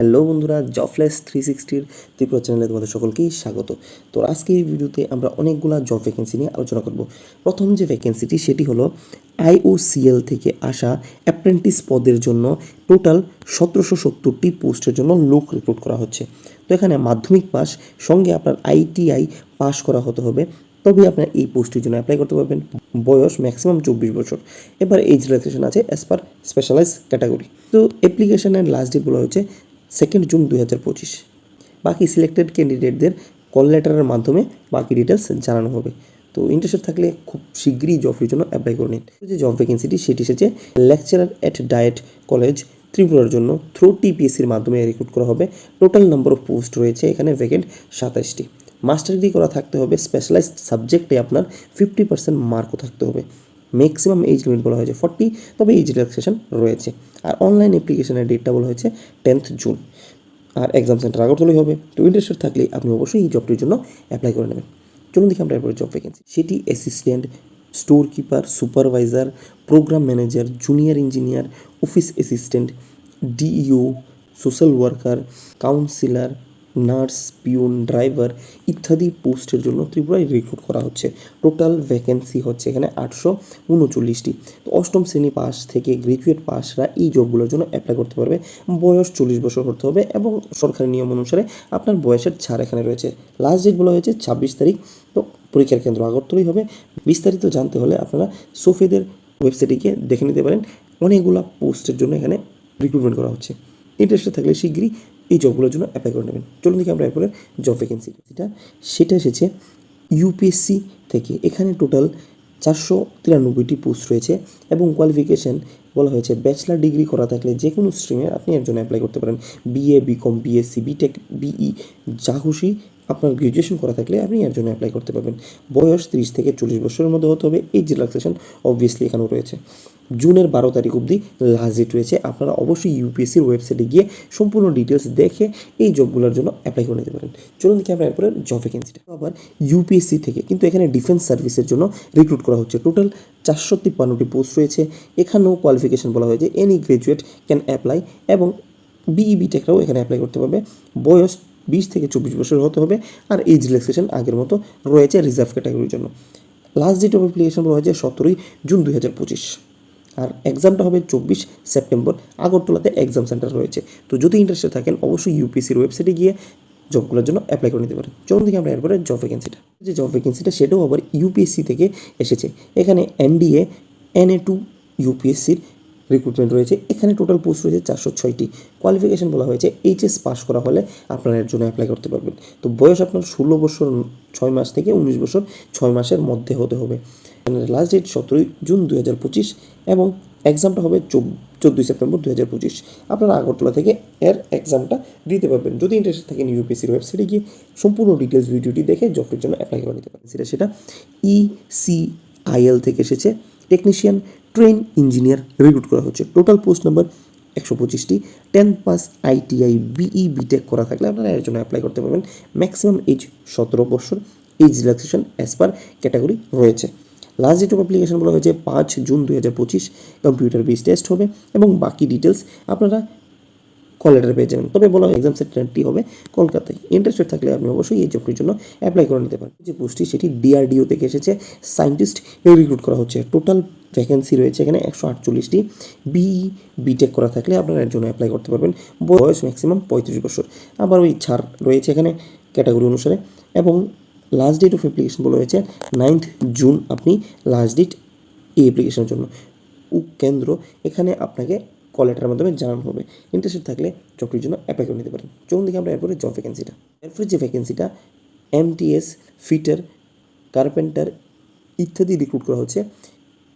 Hello বন্ধুরা, jobless 360 Tripura চ্যানেলে তোমাদের সকলকেই স্বাগত। তো আজকে এই ভিডিওতে আমরা অনেকগুলো জব ভ্যাকেন্সি নিয়ে আলোচনা করব। প্রথম যে ভ্যাকেন্সিটি সেটি হলো IOCL থেকে আসা অ্যাপ্রেন্টিস পদের জন্য টোটাল 1770টি পোস্টের জন্য লোক রিক্রুট করা হচ্ছে। তো এখানে মাধ্যমিক পাস সঙ্গে আপনার ITI পাস করা হতে হবে, তবে আপনার এই পোস্টের জন্য অ্যাপ্লাই করতে পারবেন। বয়স ম্যাক্সিমাম 24 বছর। এবার এজ রিল্যাক্সেশন আছে অ্যাজ পার স্পেশালাইজ ক্যাটাগরি। তো অ্যাপ্লিকেশনের লাস্ট ডেট বলা হয়েছে 2 জুন 2025। বাকি সিলেক্টেড ক্যান্ডিডেটদের কল লেটারের মাধ্যমে বাকি ডিটেলস জানানো হবে। তো ইন্টারেস্টেড থাকলে খুব শীঘ্রই জবের জন্য অ্যাপ্লাই করে নিন। যে জব ভ্যাকেন্সিটি সেটি এসেছে লেকচারার অ্যাট ডায়েট কলেজ ত্রিপুরার জন্য থ্রু TPSCর মাধ্যমে রিক্রুট করা হবে। টোটাল নাম্বার অফ পোস্ট রয়েছে এখানে ভ্যাকেন্ট 27টি। মাস্টার ডিগ্রি করা থাকতে হবে, স্পেশালাইজড সাবজেক্টে আপনার 50% মার্কও থাকতে হবে। ম্যাক্সিমাম এজ লিমিট বলা হয়েছে 40, তবে এজ রিল্যাক্সেশন রয়েছে। আর অনলাইন অ্যাপ্লিকেশনের ডেটটা বলা হয়েছে 10 জুন। আর এক্সাম সেন্টার আগরতলাই হবে। তো ইন্টারেস্টেড থাকলে আপনি অবশ্যই এই জবটির জন্য অ্যাপ্লাই করে নেবেন। চলুন দেখি আমরা এরপরে জব ভ্যাকেন্সি। সেটি assistant, store keeper, supervisor, programme manager, junior engineer, office assistant, DEO, social worker, counsellor, nurse, peon, driver ইত্যাদি পোস্টের জন্য ত্রিপুরায় রিক্রুট করা হচ্ছে। টোটাল ভ্যাকেন্সি হচ্ছে এখানে 839টি। তো অষ্টম শ্রেণী পাস থেকে গ্র্যাজুয়েট পাসরা এই জবগুলোর জন্য অ্যাপ্লাই করতে পারবে। বয়স 40 বছর হতে হবে এবং সরকারি নিয়ম অনুসারে আপনার বয়সের ছাড় এখানে রয়েছে। লাস্ট ডেট বলা হয়েছে 26 তারিখ। তো পরীক্ষার কেন্দ্র আগরতলাই হবে। বিস্তারিত জানতে হলে আপনারা সোফেদের ওয়েবসাইটে গিয়ে দেখে নিতে পারেন। অনেকগুলো পোস্টের জন্য এখানে রিক্রুটমেন্ট করা হচ্ছে। ইন্টারেস্টেড থাকলে শীঘ্রই এই জবগুলোর জন্য অ্যাপ্লাই করে নেবেন। চলুন দেখি আমরা এরপরে জব ভ্যাকেন্সি সেটা এসেছে UPSC থেকে। এখানে টোটাল 493টি পোস্ট রয়েছে এবং কোয়ালিফিকেশান বলা হয়েছে ব্যাচেলার ডিগ্রি করা থাকলে যে কোনো স্ট্রিমে আপনি এর জন্য অ্যাপ্লাই করতে পারেন। BA, BCom, BSc, BTech, BE যা খুশি আপনার গ্র্যাজুয়েশন করা থাকলে আপনি এর জন্য অ্যাপ্লাই করতে পারবেন। বয়স 30 থেকে 40 বছরের মধ্যে হতে হবে। এজ রিল্যাক্সেশন অবভিয়াসলি এখানেও রয়েছে। জুনের 12 তারিখ অবধি লাস্ট ডেট রয়েছে। আপনারা অবশ্যই UPSCর ওয়েবসাইটে গিয়ে সম্পূর্ণ ডিটেলস দেখে এই জবগুলোর জন্য অ্যাপ্লাই করে নিতে পারেন। চলুন দেখি আমরা এরপরে জব ভ্যাকেন্সিটা। আবার UPSC থেকে, কিন্তু এখানে ডিফেন্স সার্ভিসের জন্য রিক্রুট করা হচ্ছে। টোটাল 453টি পোস্ট রয়েছে। এখানেও কোয়ালিফিকেশন বলা হয়েছে এনি গ্র্যাজুয়েট ক্যান অ্যাপ্লাই এবং BE, BTechরাও এখানে অ্যাপ্লাই করতে পারবে। বয়স 20 থেকে 24 বছর হতে হবে। আর এজ রিল্যাক্সেশন আগের মতো রয়েছে রিজার্ভ ক্যাটাগরির জন্য। লাস্ট ডেট অফ অ্যাপ্লিকেশন বলা হয়েছে 17 জুন 2025। আর এক্সামটা হবে 24 সেপ্টেম্বর। আগরতলাতে এক্সাম সেন্টার রয়েছে। তো যদি ইন্টারেস্টেড থাকেন অবশ্যই UPSCর ওয়েবসাইটে গিয়ে জবগুলোর জন্য অ্যাপ্লাই করে নিতে পারেন। চলুন দেখি আমরা এরপরে জব ভ্যাকেন্সিটা। যে জব ভ্যাকেন্সিটা সেটাও আবার UPSC থেকে এসেছে। এখানে NDA NA2 UPSCর রিক্রুটমেন্ট রয়েছে। এখানে টোটাল পোস্ট রয়েছে 406টি। কোয়ালিফিকেশন বলা হয়েছে HS পাস করা হলে আপনারা এর জন্য অ্যাপ্লাই করতে পারবেন। তো বয়স আপনার 16 বছর 6 মাস থেকে 19 বছর 6 মাসের মধ্যে হতে হবে। লাস্ট ডেট 17 জুন 2025 এবং এক্সামটা হবে 14 সেপ্টেম্বর 2025। আপনারা আগরতলা থেকে এর এক্সামটা দিতে পারবেন। যদি ইন্টারেস্ট থাকেন UPSCর ওয়েবসাইটে গিয়ে সম্পূর্ণ ডিটেলস ভিডিওটি দেখে জবের জন্য অ্যাপ্লাই করে নিতে পারেন। সেটা ECIL থেকে এসেছে। টেকনিশিয়ান ট্রেন ইঞ্জিনিয়ার রিক্রুট করা হচ্ছে। টোটাল পোস্ট নাম্বার 125টি। 10 পাস ITI BE BTech করা থাকলে আপনারা এর জন্য অ্যাপ্লাই করতে পারবেন। ম্যাক্সিমাম এজ 17 বছর। Age relaxation as per category রয়েছে। লাস্ট ডেট অফ অ্যাপ্লিকেশন বলা হয়েছে 5 জুন 2025। কম্পিউটার বেস টেস্ট হবে এবং বাকি ডিটেলস আপনারা কল লেটার পেয়ে যাবেন। তবে বলা হয় এক্সাম সেন্টারটি হবে কলকাতায়। ইন্টারেস্টেড থাকলে আপনি অবশ্যই এই জবটির জন্য অ্যাপ্লাই করে নিতে পারেন। যে পোস্টটি সেটি DRDO থেকে এসেছে। সায়েন্টিস্ট রিক্রুট করা হচ্ছে। টোটাল ভ্যাকেন্সি রয়েছে এখানে 148টি। BE BTech করা থাকলে আপনারা এর জন্য অ্যাপ্লাই করতে পারবেন। বয়স ম্যাক্সিমাম 35 বছর। আবার ওই ছাড় রয়েছে এখানে ক্যাটাগরি অনুসারে। এবং লাস্ট ডেট অফ অ্যাপ্লিকেশন বলা হয়েছে 9 জুন আপনি লাস্ট ডেট এই অ্যাপ্লিকেশনের জন্য। কেন্দ্র এখানে আপনাকে কল লেটারের মাধ্যমে জানানো হবে। ইন্টারেস্টেড থাকলে জবটির জন্য অ্যাপ্লাই করে নিতে পারেন। চলুন দেখি আমরা এরপরে জব ভ্যাকেন্সিটা। এরপরে যে ভ্যাকেন্সিটা MTS ফিটার, কার্পেন্টার ইত্যাদি রিক্রুট করা হচ্ছে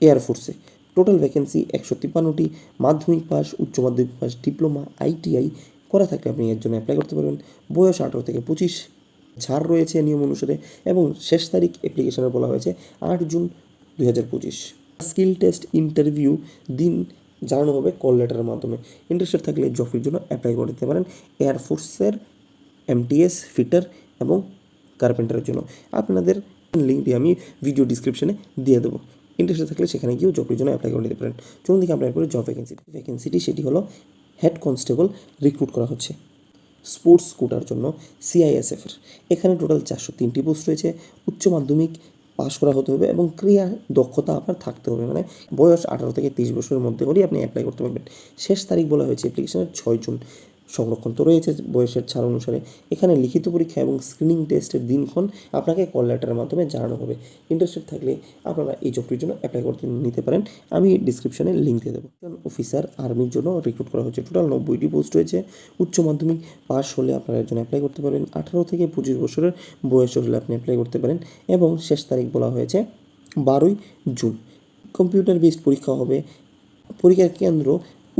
এয়ারফোর্সে। Total vacancy 153টি। মাধ্যমিক পাস, উচ্চ মাধ্যমিক পাস, ডিপ্লোমা, ITI করা থাকলে আপনি এর জন্য অ্যাপ্লাই করতে পারবেন। বয়স 18 থেকে 25। ছাড় রয়েছে নিয়ম অনুসারে এবং শেষ তারিখ অ্যাপ্লিকেশনে বলা হয়েছে 8 জুন 2025। স্কিল টেস্ট ইন্টারভিউ দিন জানানো হবে কল লেটারের মাধ্যমে। ইন্টারেস্টেড থাকলে জবের জন্য অ্যাপ্লাই করে দিতে পারেন এয়ারফোর্সের MTS ফিটার এবং কার্পেন্টারের জন্য। আপনাদের লিঙ্কটি আমি ভিডিও ডিসক্রিপশনে দিয়ে দেবো। ইন্টারেস্টেড থাকলে সেখানে গিয়েও জবের জন্য অ্যাপ্লাই করে নিতে পারেন। চলুন দেখি আমরা এরপরে জব ভ্যাকেন্সিটি সেটি হলো হেড কনস্টেবল রিক্রুট করা হচ্ছে। স্পোর্টস কোটার জন্য সিআইএসএফের। এখানে টোটাল 403টি পোস্ট রয়েছে। উচ্চ মাধ্যমিক পাশ করা হতে হবে এবং ক্রিয়া দক্ষতা আপনার থাকতে হবে, মানে বয়স 18 থেকে 30 বছরের মধ্যে হলেই আপনি অ্যাপ্লাই করতে পারবেন। শেষ তারিখ বলা হয়েছে অ্যাপ্লিকেশনের 6 জুন। সংরক্ষণ তো রয়েছে বয়সের ছাড় অনুসারে। এখানে লিখিত পরীক্ষা এবং স্ক্রিনিং টেস্টের দিনক্ষণ আপনাকে কল লেটারের মাধ্যমে জানানো হবে। ইন্টারেস্টেড থাকলে আপনারা এই জবটির জন্য অ্যাপ্লাই করতে নিতে পারেন। আমি ডিসক্রিপশনে লিঙ্ক দিয়ে দেবো। অফিসার আর্মির জন্য রিক্রুট করা হয়েছে। টোটাল 90টি পোস্ট রয়েছে। উচ্চ মাধ্যমিক পাস হলে আপনারা একজন অ্যাপ্লাই করতে পারবেন। 18 থেকে 25 বছরের বয়স হলে আপনি অ্যাপ্লাই করতে পারেন এবং শেষ তারিখ বলা হয়েছে 12ই জুন। কম্পিউটার বেসড পরীক্ষা হবে। পরীক্ষার কেন্দ্র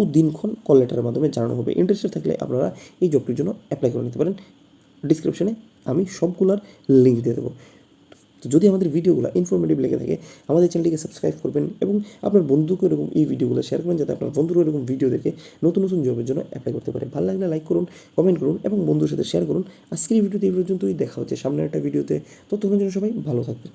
ও দিনক্ষণ কল লেটারের মাধ্যমে জানানো হবে। ইন্টারেস্টেড থাকলে আপনারা এই জবটির জন্য অ্যাপ্লাই করে নিতে পারেন। ডিসক্রিপশনে আমি সবগুলোর লিঙ্ক দিয়ে দেবো। তো যদি আমাদের ভিডিওগুলো ইনফরমেটিভ লেগে থাকে আমাদের চ্যানেলটিকে সাবস্ক্রাইব করবেন এবং আপনার বন্ধুকে এরকম এই ভিডিওগুলো শেয়ার করবেন, যাতে আপনার বন্ধুরা এরকম ভিডিও দেখে নতুন নতুন জবের জন্য অ্যাপ্লাই করতে পারে। ভালো লাগলে লাইক করুন, কমেন্ট করুন এবং বন্ধুর সাথে শেয়ার করুন। আজকের এই ভিডিওতে এই পর্যন্তই। দেখা হচ্ছে সামনের একটা ভিডিওতে। ততক্ষণের জন্য সবাই ভালো থাকবেন।